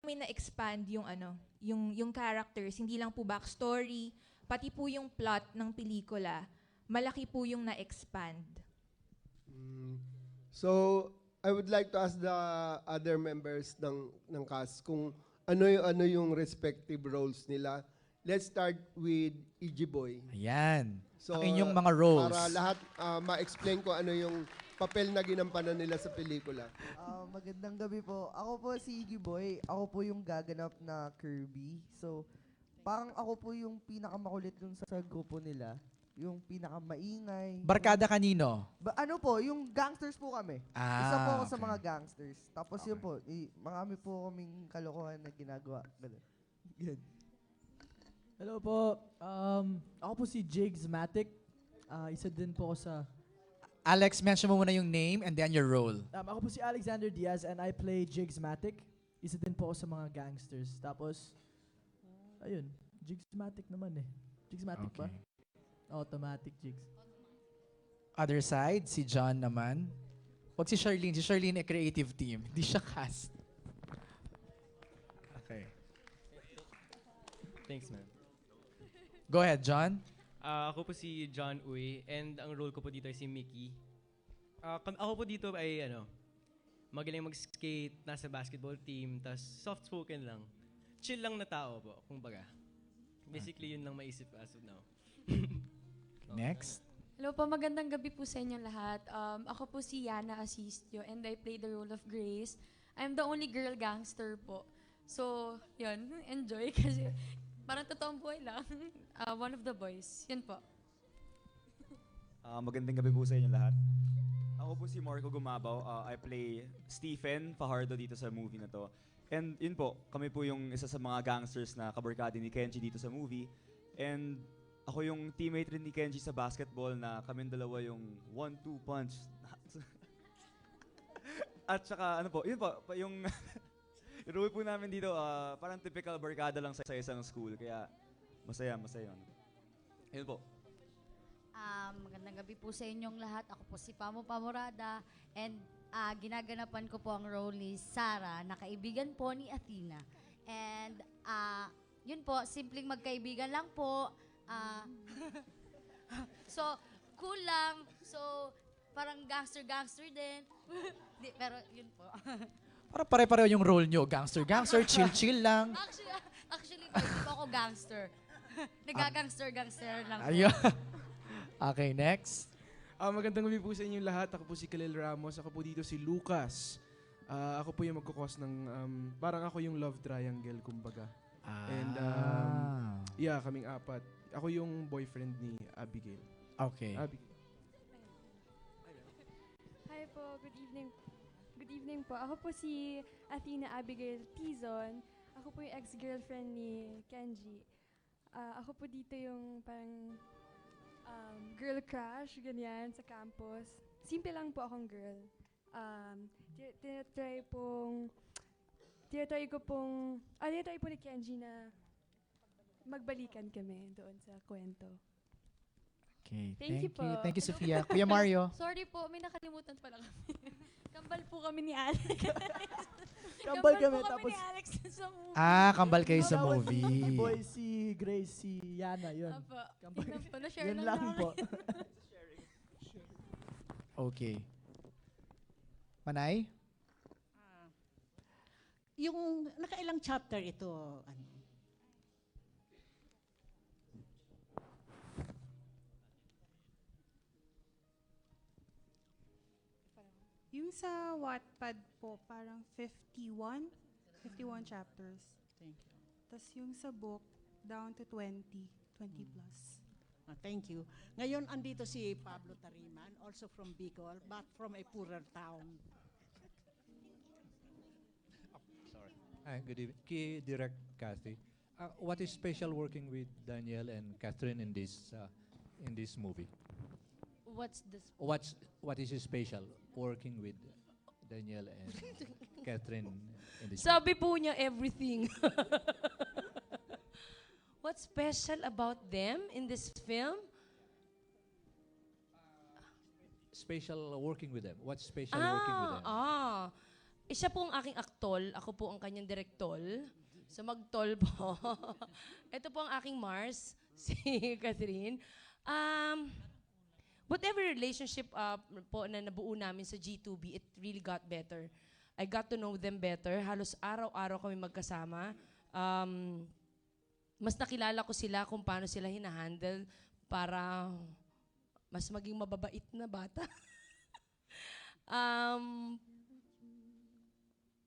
may na-expand yung yung characters, hindi lang po backstory, pati po yung plot ng pelikula, malaki po yung na-expand. So, I would like to ask the other members ng cast kung ano yung respective roles nila. Let's start with EG Boy. Ayan. So, ang inyong mga roles. Para lahat ma-explain ko ano yung papel na ginampanan nila sa pelikula. Magandang gabi po. Ako po si Iggy Boy. Ako po yung gaganap na Kirby. So, parang ako po yung pinakamakulit dun sa grupo nila. Yung pinakamaingay. Barkada kanino? Ano po, yung gangsters po kami. Ah, Isa po ako sa okay. mga gangsters. Tapos yun po, marami po kaming kalokohan na ginagawa. Ganun. Yan. Hello po. Ako po si Jigs Matic. Isa din po ako sa... Alex, mention mo muna yung name and then your role. Ako po si Alexander Diaz and I play Jigs Matic. Isa din po ako sa mga gangsters. Tapos, ayun, Jigs Matic naman eh. Jigs Matic ba? Automatic Jigs. Other side, si John naman. Wag si Charlene. Si Charlene ay creative team. Hindi siya cast. Okay. Thanks, man. Go ahead, John. Ako po si John Uy, and ang role ko po dito ay si Mickey. Ako po dito ay, magaling mag-skate, nasa basketball team, tas soft-spoken lang. Chill lang na tao po, kumbaga. Basically, yun lang maisip as of now. Next. Hello po, magandang gabi po sa inyong lahat. Ako po si Yana Asistio and I play the role of Grace. I'm the only girl gangster po. So, yun, enjoy kasi parang totoong buhay lang. One of the boys. Yun po. Magandang gabi po sa inyo lahat. Ako po si Marco Gumabaw. I play Stephen Fajardo dito sa movie na to. And yun po, kami po yung isa sa mga gangsters na kabarkada ni Kenji dito sa movie. And ako yung teammate rin ni Kenji sa basketball na kaming dalawa yung 1-2 punch. At saka yun po, yung role po namin dito, parang typical barkada lang sa isang school. Kaya masaya yun. Yun po. Magandang gabi po sa inyong lahat. Ako po si Pamo Pamorada and ginaganapan ko po ang role ni Sarah na kaibigan po ni Athena. And yun po, simpleng magkaibigan lang po. So, cool lang. So, parang gangster-gangster din. Pero yun po. Para pare-pareho yung role nyo. Gangster, chill-chill lang. Actually po, hindi po ako gangster. Nagagangster-gangster lang po. Ayun. Okay, next. Magandang gabi po sa inyong lahat. Ako po si Khalil Ramos. Ako po dito si Lucas. Ako po yung magkukos ng, parang ako yung love triangle, kumbaga. And, yeah, kaming apat. Ako yung boyfriend ni Abigail. Okay. Hi po, good evening. Good evening po. Ako po si Athena Abigail Tizon. Ako po yung ex-girlfriend ni Kenji. Ako po dito yung parang girl crush, ganyan, sa campus. Simple lang po akong girl. Tinatry po ni Kenji na magbalikan kami doon sa kwento. Okay, Thank you po. Thank you, Sophia. Kuya Mario. Sorry po, may nakalimutan pala kami. Kambal po kami ni Alex. Kambal kami, po kami tapos... ni Alex sa movie. Kambal kayo sa Si movie. Boy, si Grace, si Yana, yun. Apo, Kambal. yun lang po, na-share Yun lang lang namin. po. Okay. Manay? Yung nakailang chapter ito, Yung sa Wattpad po, parang 51 chapters. Thank you. Tapos yung sa book, down to 20 plus. Thank you. Ngayon, andito si Pablo Tariman, also from Bicol, but from a poorer town. Sorry. Hi, good evening. Key Direct Kathy. What is special working with Daniel and Catherine in this movie? What's this? What is special working with Daniel and Catherine in this Sabi po niya everything. What's special about them in this film? special working with them? What's special working with them? siya po ang aking aktol, ako po ang kanyang direktol. So magtol po. Ito po ang aking Mars, si Catherine. Whatever relationship po na nabuo namin sa G2B, it really got better. I got to know them better. Halos araw-araw kami magkasama. Mas nakilala ko sila kung paano sila hinahandle para mas maging mababait na bata.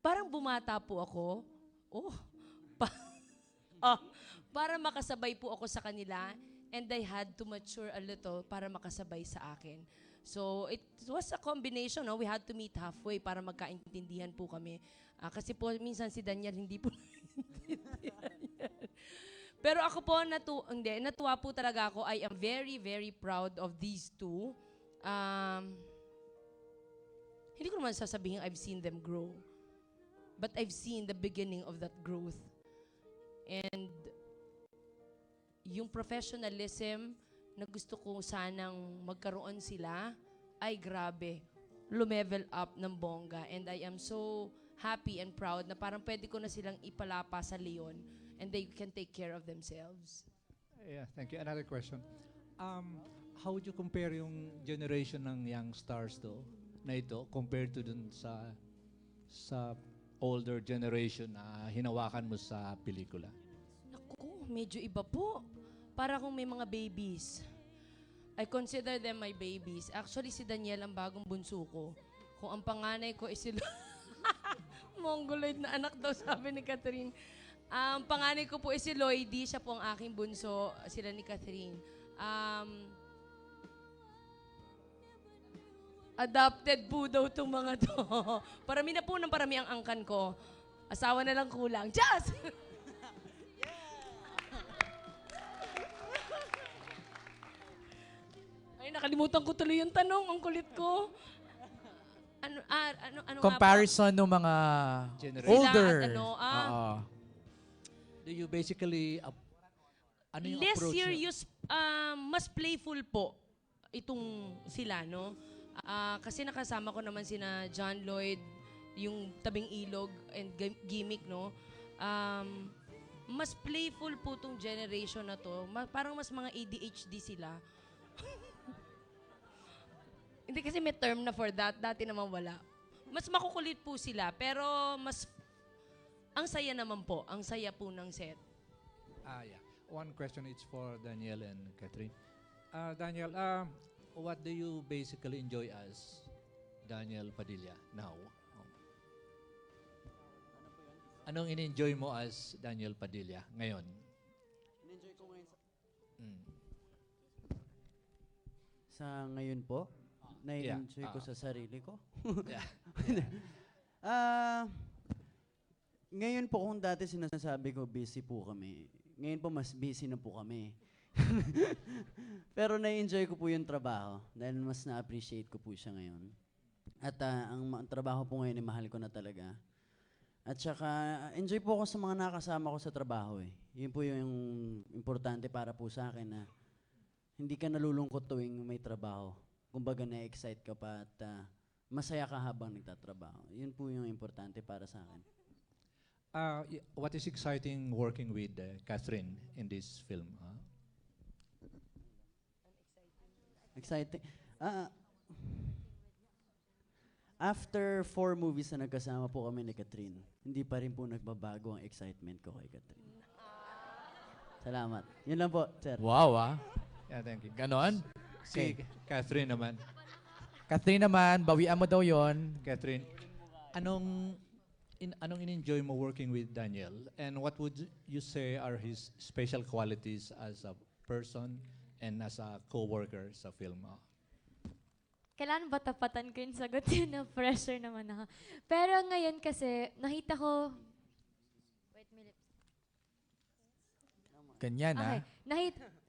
Parang bumata po ako. Para makasabay po ako sa kanila. And I had to mature a little para makasabay sa akin. So it was a combination. No? We had to meet halfway para magkaintindihan po kami. Kasi po minsan si Daniel hindi po naiintindihan yan. Pero ako po, natuwa po talaga ako. I am very, very proud of these two. Hindi ko naman sasabihin I've seen them grow. But I've seen the beginning of that growth. And yung professionalism na gusto ko sanang magkaroon sila, ay grabe. Lumevel up ng bongga. And I am so happy and proud na parang pwede ko na silang ipalapa sa Leon and they can take care of themselves. Yeah, thank you. Another question. How would you compare yung generation ng young stars na ito compared to dun sa older generation na hinawakan mo sa pelikula? Naku, medyo iba po. Para kung may mga babies. I consider them my babies. Actually, si Daniel ang bagong bunso ko. Kung ang panganay ko is si Mongoloid na anak daw, sabi ni Catherine. Ang panganay ko po is si Lloydie. Siya po ang aking bunso. Sila ni Catherine. Adopted po daw itong mga to. Parami na po ng parami ang angkan ko. Asawa na lang kulang. Just! Ay, nakalimutan ko tuloy yung tanong. Ang kulit ko. Ano Comparison ng mga Generation. older. Sila, Do you basically, ano yung less approach? serious, mas playful po itong sila, no? Kasi nakasama ko naman sina John Lloyd, yung Tabing Ilog and Gimmick, no? Mas playful po itong generation na to. Parang mas mga ADHD sila. Hindi kasi may term na for that. Dati naman wala. Mas makukulit po sila. Pero mas, ang saya naman po. Ang saya po ng set. Yeah. One question is for Daniel and Catherine. Daniel, what do you basically enjoy as Daniel Padilla now? Anong in-enjoy mo as Daniel Padilla ngayon? In-enjoy ko ngayon sa ngayon po, na-enjoy ko sa sarili ko. Ngayon po kung dati sinasabi ko busy po kami, ngayon po mas busy na po kami. Pero na-enjoy ko po yung trabaho dahil mas na-appreciate ko po siya ngayon. At ang trabaho po ngayon ay mahal ko na talaga. At saka enjoy po ako sa mga nakasama ko sa trabaho eh. Yun po yung importante para po sa akin na hindi ka nalulungkot tuwing may trabaho. Kumbaga na-excite ka pa at masaya ka habang nagtatrabaho. Yun po yung importante para sa akin. What is exciting working with Catherine in this film? Exciting. After 4 movies na nagkasama po kami ni Catherine, hindi pa rin po nagbabago ang excitement ko kay Catherine. Salamat. Yun lang po, sir. Wow, Yeah, thank you. Ganon? Si Catherine naman. Catherine naman, bawian mo daw yon. Catherine, anong in-enjoy mo working with Daniel? And what would you say are his special qualities as a person and as a co-worker sa film? Kailangan ba tapatan ko yung sagot yun na pressure naman ako. Pero ngayon kasi, nakita ko... Wait, may lips. Ganyan, Okay.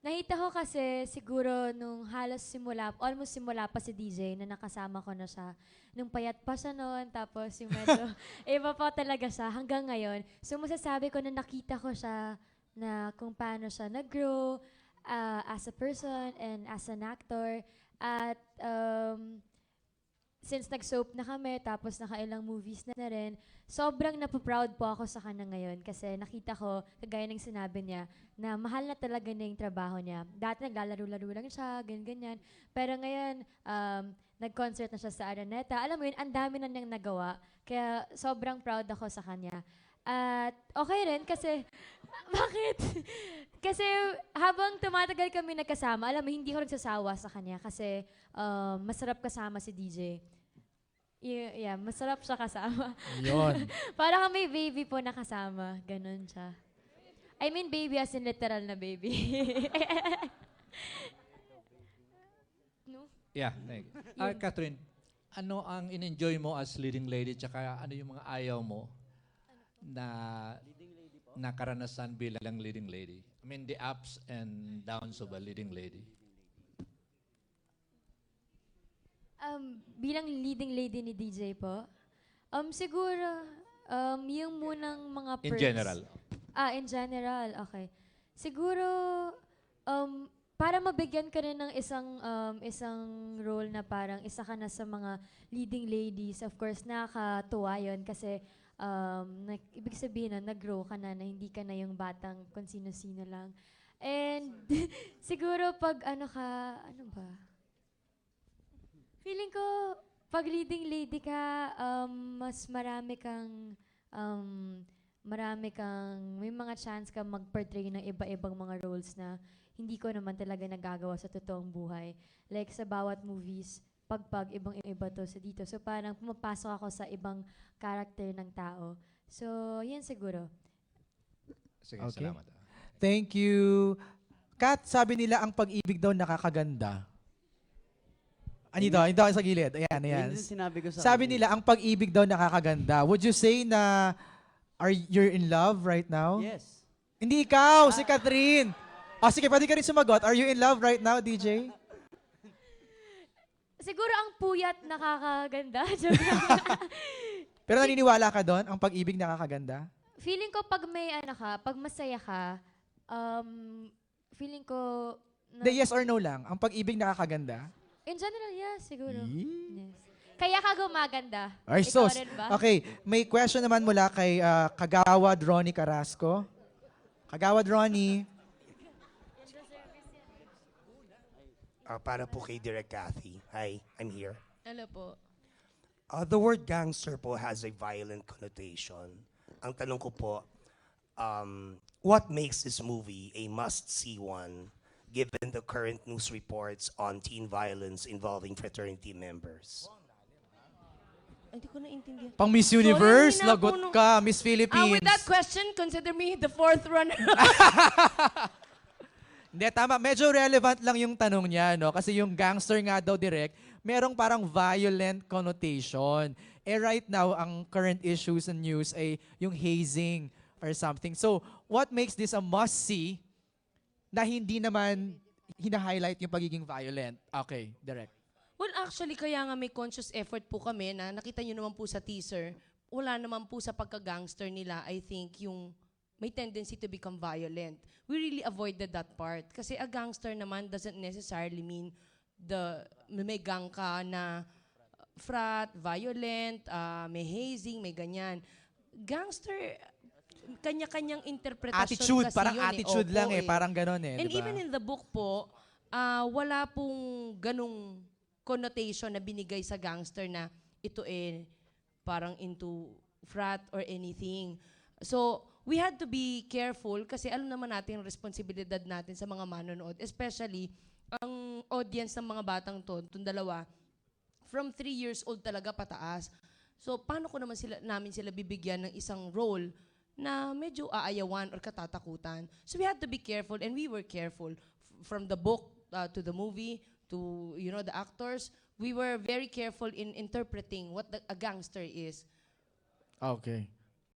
Nakita ko kasi siguro nung halos almost simula pa si DJ na nakasama ko na siya. Nung payat pa siya noon, tapos yung medyo iba pa talaga siya hanggang ngayon. So masasabi ko na nakita ko siya na kung paano siya nag-grow as a person and as an actor. At since nag-soap na kami, tapos nakailang movies na rin, sobrang napaproud po ako sa kanya ngayon kasi nakita ko, kagaya ng sinabi niya, na mahal na talaga na yung trabaho niya. Dati naglalaro-laro lang siya, ganyan-ganyan. Pero ngayon, nag-concert na siya sa Araneta. Alam mo yun, ang dami na niyang nagawa. Kaya sobrang proud ako sa kanya. At okay rin kasi, bakit? Kasi habang tumatagal kami nagkasama, alam mo, hindi ko nagsasawa sa kanya kasi masarap kasama si DJ. Yeah, masarap siya kasama. Yun. Para kami baby po nakasama. Ganun siya. I mean baby as in literal na baby. No? Yeah, thank you. Catherine, ano ang in-enjoy mo as leading lady tsaka ano yung mga ayaw mo na karanasan bilang leading lady? I mean, the ups and downs of a leading lady. Bilang leading lady ni DJ po, siguro, yung munang mga perks. In general. In general, okay. Siguro, para mabigyan ka rin ng isang role na parang isa ka na sa mga leading ladies, of course, nakakatuwa yun kasi ibig sabihin na nag-grow ka na hindi ka na yung batang kung sino-sino lang. And siguro pag ano ba? Feeling ko, pag leading lady ka, mas may mga chance ka mag-portray ng iba-ibang mga roles na hindi ko naman talaga nagagawa sa totoong buhay. Like sa bawat movies, ibang-iba to sa dito. So parang pumapasok ako sa ibang character ng tao. So, yan siguro. Sige, Okay. salamat. Thank you. Kat, sabi nila ang pag-ibig daw nakakaganda. Anito sa gilid. Ayan. Yun din sinabi ko sa Sabi kanila. nila ang pag-ibig daw nakakaganda. Would you say na you're in love right now? Yes. Hindi ikaw, si Catherine. Sige, pwede ka rin sumagot. Are you in love right now, DJ? Siguro ang puyat nakakaganda. Joke lang. Pero naniniwala ka doon, ang pag-ibig nakakaganda? Feeling ko pag may pag masaya ka, feeling ko Yes or no lang, ang pag-ibig nakakaganda? in general, yes, siguro. Yes. Kaya ka gumaganda. Ay, Ikaw sos. rin ba? Okay, may question naman mula kay Kagawad Ronnie Carrasco. Kagawad Ronnie. Para po kay Direk Cathy. Hi, I'm here. Hello po. The word gangster po has a violent connotation. Ang tanong ko po, what makes this movie a must-see one given the current news reports on teen violence involving fraternity members? Hindi ko naintindihan. Pang Miss Sorry, Universe, ang hina lagot po nung- ka, Miss Philippines. With that question, consider me the fourth runner. Hindi, tama. Medyo relevant lang yung tanong niya, no? Kasi yung gangster nga daw direct, merong parang violent connotation. Right now, ang current issues and news ay yung hazing or something. So, what makes this a must-see na hindi naman hina-highlight yung pagiging violent? Okay, direct. Well, actually, kaya nga may conscious effort po kami na nakita nyo naman po sa teaser, wala naman po sa pagka-gangster nila, I think, yung may tendency to become violent. We really avoided that part. Kasi a gangster naman doesn't necessarily mean may gang ka na frat, violent, may hazing, may ganyan. Gangster, kanya-kanyang interpretasyon Attitude, kasi parang yun attitude Opo, lang parang ganon And diba? even in the book po, wala pong ganong connotation na binigay sa gangster na ito parang into frat or anything. So, we had to be careful kasi alam naman natin yung responsibilidad natin sa mga manonood, especially ang audience ng mga batang itong dalawa, from 3 years old talaga pataas. So, paano ko naman namin sila bibigyan ng isang role na medyo aayawan or katatakutan? So, we had to be careful and we were careful. From the book to the movie to, the actors, we were very careful in interpreting what a gangster is. Okay.